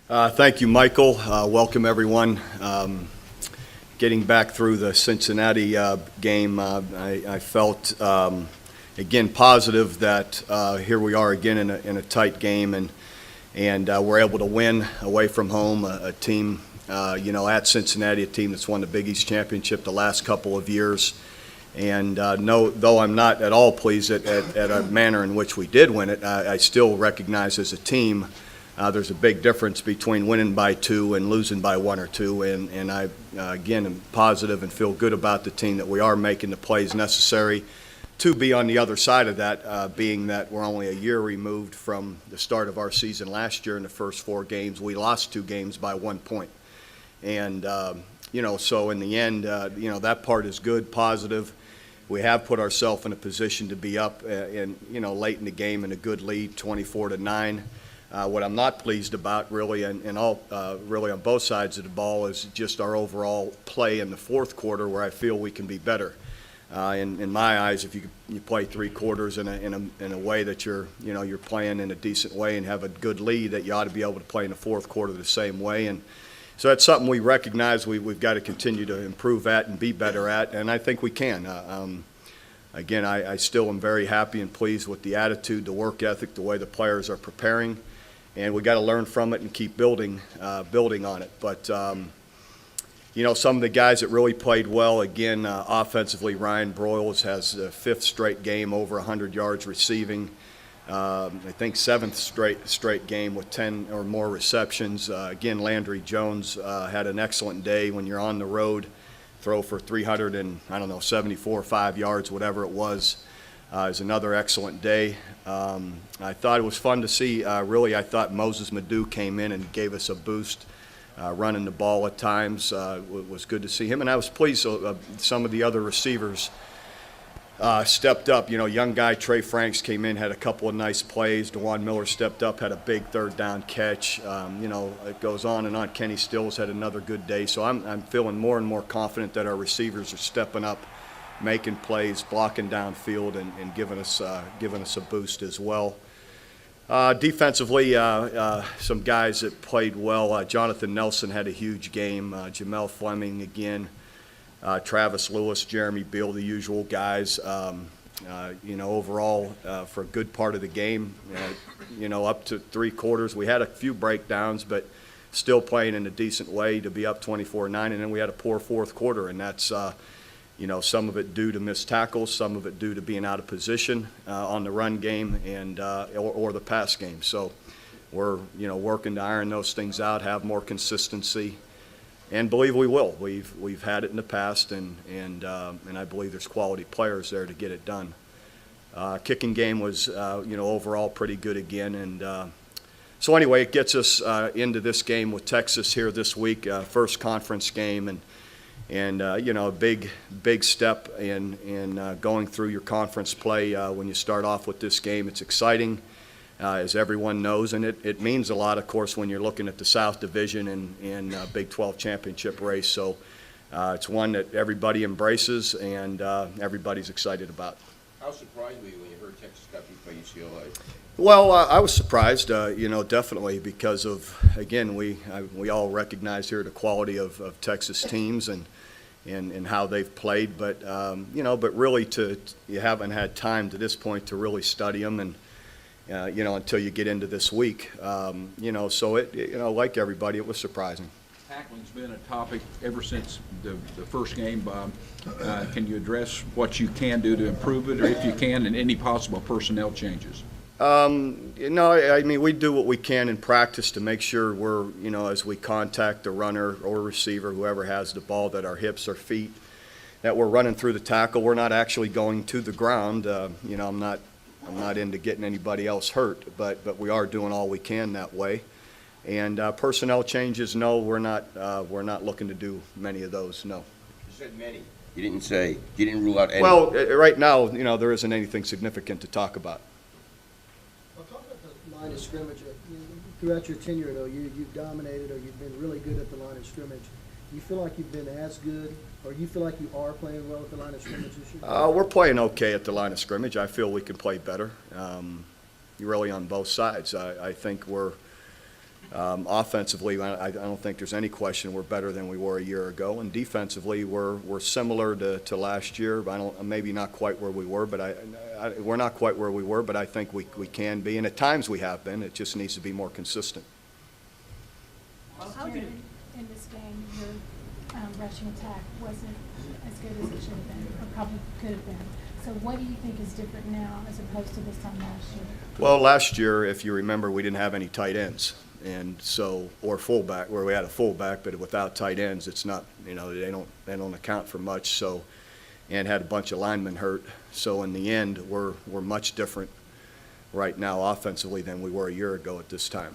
Thank you, Michael. Welcome, everyone. Getting back through the Cincinnati game, I felt, again, positive that here we are again in a tight game, and we're able to win away from home, a team, at Cincinnati, a team that's won the Big East Championship the last couple of years. And though I'm not at all pleased at a manner in which we did win it, I still recognize as a team there's a big difference between winning by 2 and losing by 1 or 2. And I, again, am positive and feel good about the team that we are making the plays necessary to be on the other side of that, being that we're only a year removed from the start of our season last year. In the first 4 games, we lost 2 games by 1 point. And, so in the end, that part is good, positive. We have put ourselves in a position to be up late in the game in a good lead, 24-9. What I'm not pleased about really really on both sides of the ball is just our overall play in the fourth quarter, where I feel we can be better. In my eyes, if you play 3 quarters in a way that you're playing in a decent way and have a good lead, that you ought to be able to play in the fourth quarter the same way. And so that's something we recognize we've got to continue to improve at and be better at, and I think we can. Again, I still am very happy and pleased with the attitude, the work ethic, the way the players are preparing, and we got to learn from it and keep building on it. But some of the guys that really played well, again, offensively, Ryan Broyles has the 5th straight game over 100 yards receiving. I think 7th straight game with 10 or more receptions. Again, Landry Jones had an excellent day. When you're on the road, throw for 74 or 5 yards, whatever it was, is another excellent day. I thought it was fun to see. I thought Moses Madu came in and gave us a boost, running the ball at times. It was good to see him, and I was pleased some of the other receivers stepped up. Young guy Trey Franks came in, had a couple of nice plays. DeJuan Miller stepped up, had a big 3rd down catch. It goes on and on. Kenny Stills had another good day. So I'm feeling more and more confident that our receivers are stepping up, making plays, blocking downfield, and giving us a boost as well. Defensively, some guys that played well. Jonathan Nelson had a huge game. Jamel Fleming again. Travis Lewis, Jeremy Beal, the usual guys. Overall, for a good part of the game, up to 3 quarters, we had a few breakdowns, but still playing in a decent way to be up 24-9. And then we had a poor fourth quarter, and that's some of it due to missed tackles, some of it due to being out of position on the run game and or the pass game. So we're working to iron those things out, have more consistency. And believe we will. We've had it in the past, and I believe there's quality players there to get it done. Kicking game was overall pretty good again, and so anyway, it gets us into this game with Texas here this week, first conference game, and a big step in going through your conference play when you start off with this game. It's exciting. As everyone knows, and it means a lot, of course, when you're looking at the South Division and Big 12 championship race. So it's one that everybody embraces and everybody's excited about. How surprised were you when you heard Texas got beat by UCLA? Well, I was surprised, definitely, because of, again, we all recognize here the quality of Texas teams and how they've played, but really you haven't had time to this point to really study them and. Until you get into this week. So like everybody, it was surprising. Tackling's been a topic ever since the first game, Bob. Can you address what you can do to improve it, or if you can, and any possible personnel changes? We do what we can in practice to make sure we're, as we contact the runner or receiver, whoever has the ball, that our hips or feet, that we're running through the tackle. We're not actually going to the ground. I'm not into getting anybody else hurt, but we are doing all we can that way. And personnel changes, no, we're not looking to do many of those, no. You said many. You didn't rule out any. Well, right now, there isn't anything significant to talk about. Well, talk about the line of scrimmage. Throughout your tenure, though, you've dominated, or you've been really good at the line of scrimmage. Do you feel like you've been as good, or you feel like you are playing well at the line of scrimmage this year? We're playing okay at the line of scrimmage. I feel we can play better, really on both sides. I think we're, Offensively, I don't think there's any question we're better than we were a year ago, and defensively, we're similar to last year. Maybe not quite where we were, but we're not quite where we were, but I think we can be, and at times we have been. It just needs to be more consistent. Jared, in this game, your rushing attack wasn't as good as it should have been, or probably could have been. So what do you think is different now as opposed to this time last year? Well, last year, if you remember, we didn't have any tight ends, and so, or fullback, where we had a fullback, but without tight ends, it's not, they don't account for much. So, and had a bunch of linemen hurt. So in the end, we're much different right now offensively than we were a year ago at this time.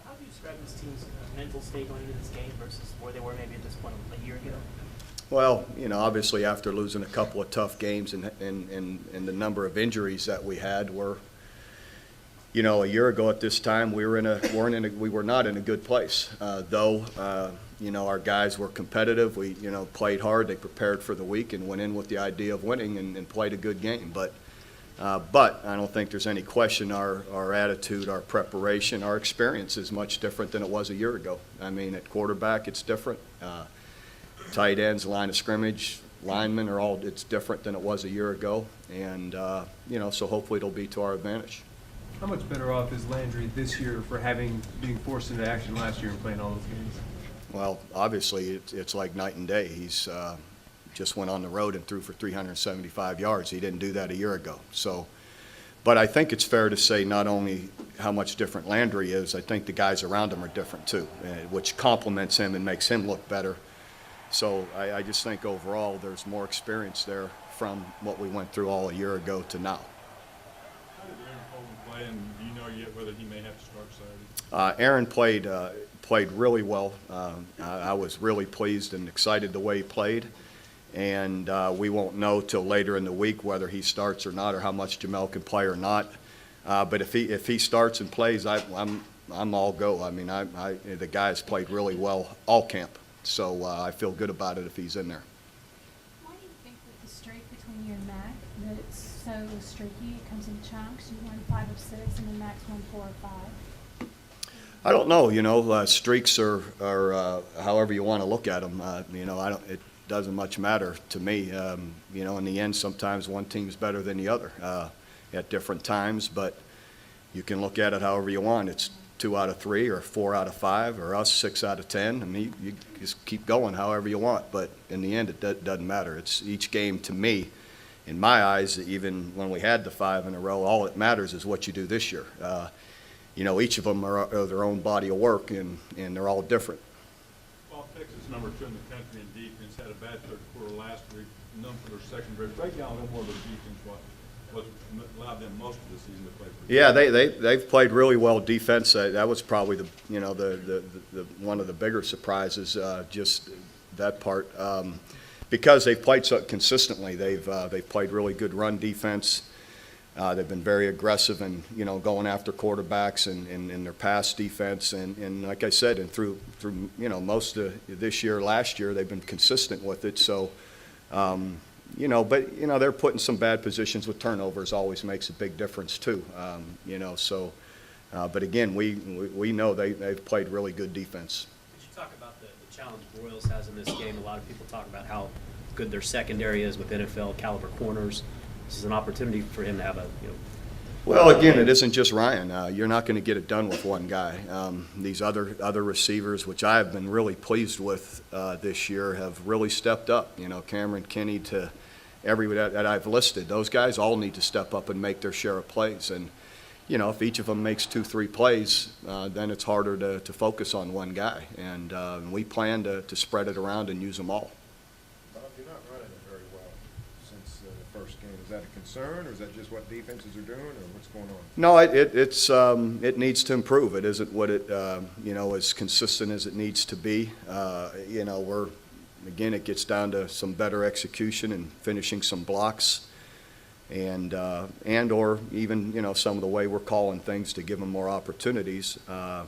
How do you describe this team's mental state going into this game versus where they were maybe at this point a year ago? Well, obviously after losing a couple of tough games and the number of injuries that we had, a year ago at this time we were not in a good place. Though our guys were competitive, we played hard, they prepared for the week and went in with the idea of winning and played a good game. But I don't think there's any question our attitude, our preparation, our experience is much different than it was a year ago. I mean, at quarterback it's different. Tight ends, line of scrimmage, linemen it's different than it was a year ago. And, so hopefully it'll be to our advantage. How much better off is Landry this year for being forced into action last year and playing all those games? Well, obviously it's like night and day. He's just went on the road and threw for 375 yards. He didn't do that a year ago. So, but I think it's fair to say not only how much different Landry is, I think the guys around him are different too, which complements him and makes him look better. So I just think overall there's more experience there from what we went through all a year ago to now. How did Aaron Coleman play, and do you know yet whether he may have to start Saturday? Aaron played really well. I was really pleased and excited the way he played. And we won't know till later in the week whether he starts or not, or how much Jamel can play or not. But if he starts and plays, I'm all go. I mean, the guy has played really well all camp, so I feel good about it if he's in there. Why do you think that the streak between you and Mac, that it's so streaky, it comes in chunks? You won 5 of 6, and then Mac's won 4 of 5. I don't know. Streaks are however you want to look at them. It doesn't much matter to me. In the end, sometimes one team's better than the other at different times, but you can look at it however you want. It's 2 out of 3 or 4 out of 5 or us 6 out of 10. I mean, you just keep going however you want, but in the end, it doesn't matter. It's each game to me, in my eyes, even when we had the 5 in a row, all that matters is what you do this year. Each of them are their own body of work, and they're all different. Well, Texas number 2 in the country in defense had a bad third quarter last week, known for their secondary. Break down a little more of the defense, what allowed them most of the season to play for you. Yeah, they've played really well defense. That was probably the one of the bigger surprises, just that part, because they've played so consistently. They've played really good run defense. They've been very aggressive and going after quarterbacks and in their pass defense, and like I said, and through most of this year, last year, they've been consistent with it. So, but they're put in some bad positions with turnovers. Always makes a big difference too. So, but again, we know they've played really good defense. Could you talk about the challenge Broyles has in this game? A lot of people talk about how good their secondary is with NFL caliber corners. This is an opportunity for him to have Well, again, it isn't just Ryan. You're not going to get it done with one guy. These other receivers, which I have been really pleased with this year, have really stepped up. Cameron Kinney to everybody that I've listed. Those guys all need to step up and make their share of plays. And if each of them makes 2-3 plays, then it's harder to focus on one guy. And we plan to spread it around and use them all. Bob, you're not running it very well since the first game. Is that a concern, or is that just what defenses are doing, or what's going on? No, it needs to improve. It isn't what it as consistent as it needs to be. It gets down to some better execution and finishing some blocks, and or even some of the way we're calling things to give them more opportunities. I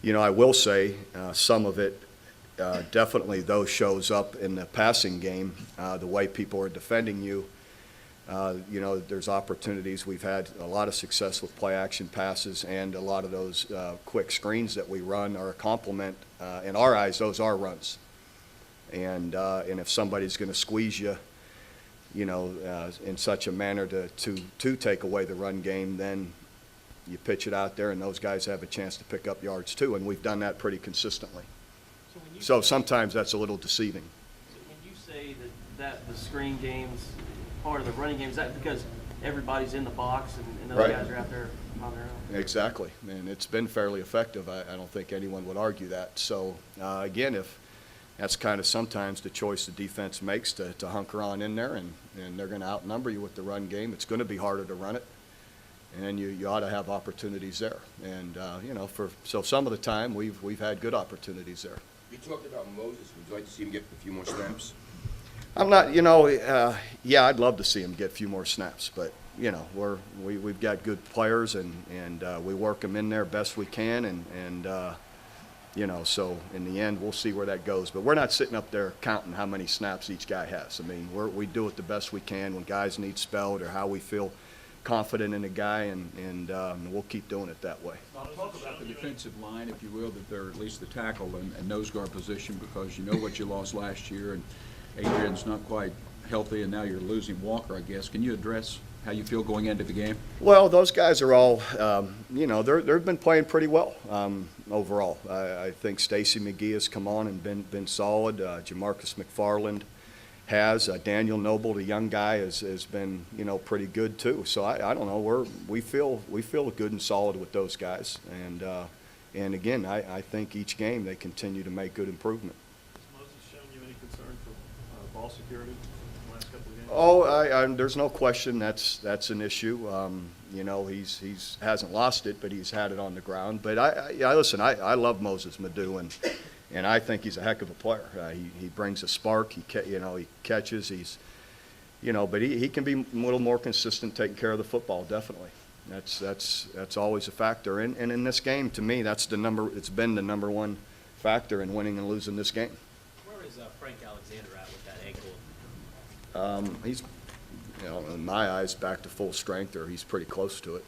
will say some of it definitely though shows up in the passing game, the way people are defending you. You know, there's opportunities. We've had a lot of success with play-action passes, and a lot of those quick screens that we run are a complement. In our eyes, those are runs. And if somebody's going to squeeze you, you know, in such a manner to take away the run game, then you pitch it out there, and those guys have a chance to pick up yards too, and we've done that pretty consistently. So sometimes that's a little deceiving. So when you say that the screen game's part of the running game, is that because everybody's in the box and those Right. guys are out there on their own? Exactly, and it's been fairly effective. I don't think anyone would argue that. So, again, if that's kind of sometimes the choice the defense makes to hunker on in there, and they're going to outnumber you with the run game, it's going to be harder to run it, and you ought to have opportunities there. And, you know, so some of the time, we've had good opportunities there. You talked about Moses. Would you like to see him get a few more snaps? I'm not, you know, yeah, I'd love to see him get a few more snaps, but, you know, we've got good players, and we work them in there best we can, and you know, so in the end, we'll see where that goes. But we're not sitting up there counting how many snaps each guy has. I mean, we do it the best we can when guys need spelled or how we feel confident in a guy, and we'll keep doing it that way. Talk about the defensive line, if you will, that they're at least the tackle and nose guard position, because you know what you lost last year, and Adrian's not quite healthy, and now you're losing Walker, I guess. Can you address how you feel going into the game? Well, those guys are all, you know, they've been playing pretty well overall. I think Stacy McGee has come on and been solid. Jamarcus McFarland has. Daniel Noble, the young guy, has been, you know, pretty good too. So I don't know. We feel good and solid with those guys. And again, I think each game they continue to make good improvement. Has Moses shown you any concern for ball security in the last couple of games? Oh, there's no question that's an issue. You know, he's hasn't lost it, but he's had it on the ground. But listen, I love Moses Madu, and I think he's a heck of a player. He brings a spark. He catches. He's, you know, but he can be a little more consistent taking care of the football. Definitely, that's always a factor. And in this game, to me, it's been the number one factor in winning and losing this game. Where is Frank Alexander at with that ankle? He's, you know, in my eyes, back to full strength, or he's pretty close to it.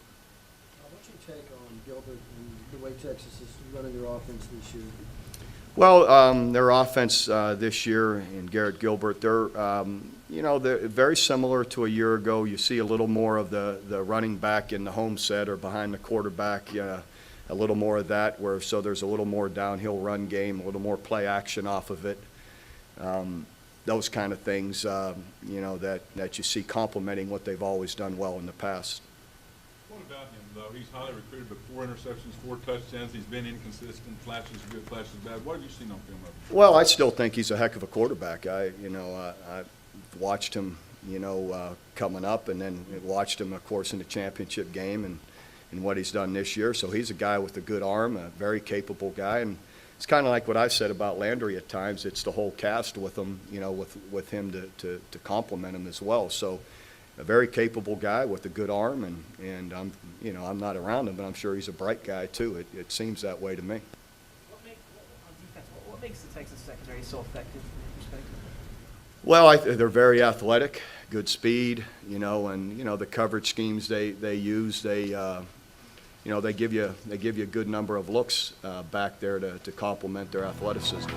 What's your take on Gilbert and the way Texas is running their offense this year? Well, their offense this year and Garrett Gilbert, they're very similar to a year ago. You see a little more of the running back in the home set or behind the quarterback, a little more of that, so there's a little more downhill run game, a little more play action off of it. Those kind of things, that you see complementing what they've always done well in the past. What about him, though? He's highly recruited, but 4 interceptions, 4 touchdowns. He's been inconsistent, flashes good, flashes bad. What have you seen on film of him? Well, I still think he's a heck of a quarterback. I've watched him, coming up, and then watched him, of course, in the championship game and what he's done this year. So he's a guy with a good arm, a very capable guy, and it's kind of like what I said about Landry at times. It's the whole cast with him, with him to complement him as well. So a very capable guy with a good arm, and I'm not around him, but I'm sure he's a bright guy too. It seems that way to me. What makes the Texas secondary so effective from your perspective? Well, they're very athletic, good speed, and the coverage schemes they use, they give you a good number of looks back there to complement their athleticism.